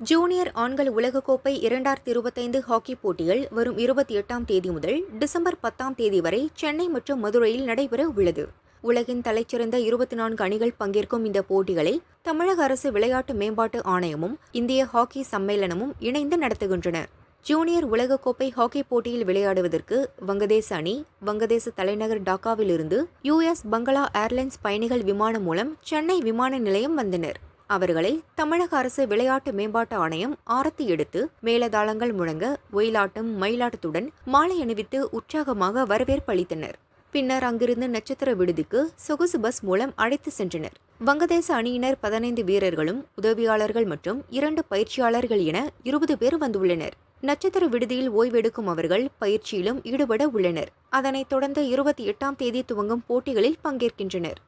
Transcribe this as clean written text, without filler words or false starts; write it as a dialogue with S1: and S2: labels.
S1: Junior ஆண்கள் உலகக்கோப்பை 2025 hockey போட்டிகள் வரும் 28ஆம் தேதி முதல் டிசம்பர் 10ஆம் தேதி வரை சென்னை மற்றும் மதுரையில் நடைபெற உள்ளது. உலகின் தலைச்சிறந்த 24 அணிகள் பங்கேற்கும் இந்த போட்டிகளை தமிழக அரசு விளையாட்டு மேம்பாட்டு ஆணையமும் இந்திய ஹாக்கி சம்மேளனமும் இணைந்து நடத்துகின்றன. ஜூனியர் உலகக்கோப்பை ஹாக்கி போட்டியில் விளையாடுவதற்கு வங்கதேச அணி வங்கதேச தலைநகர் டாக்காவிலிருந்து US பங்களா ஏர்லைன்ஸ் பயணிகள் விமானம் மூலம் சென்னை விமான நிலையம் வந்தனர். அவர்களை தமிழக அரசு விளையாட்டு மேம்பாட்டு ஆணையம் ஆரத்தி எடுத்து மேளதாளங்கள் முழங்க ஒயிலாட்டம் மயிலாட்டத்துடன் மாலை அணிவித்து உற்சாகமாக வரவேற்பு அளித்தனர். பின்னர் அங்கிருந்து நட்சத்திர விடுதிக்கு சொகுசு பஸ் மூலம் அழைத்து சென்றனர். வங்கதேச அணியினர் 15 வீரர்களும் உதவியாளர்கள் மற்றும் 2 பயிற்சியாளர்கள் என 20 பேர் வந்துள்ளனர். நட்சத்திர விடுதியில் ஓய்வெடுக்கும் அவர்கள் பயிற்சியிலும் ஈடுபட உள்ளனர். அதனைத் தொடர்ந்து 28ஆம் தேதி துவங்கும் போட்டிகளில் பங்கேற்கின்றனர்.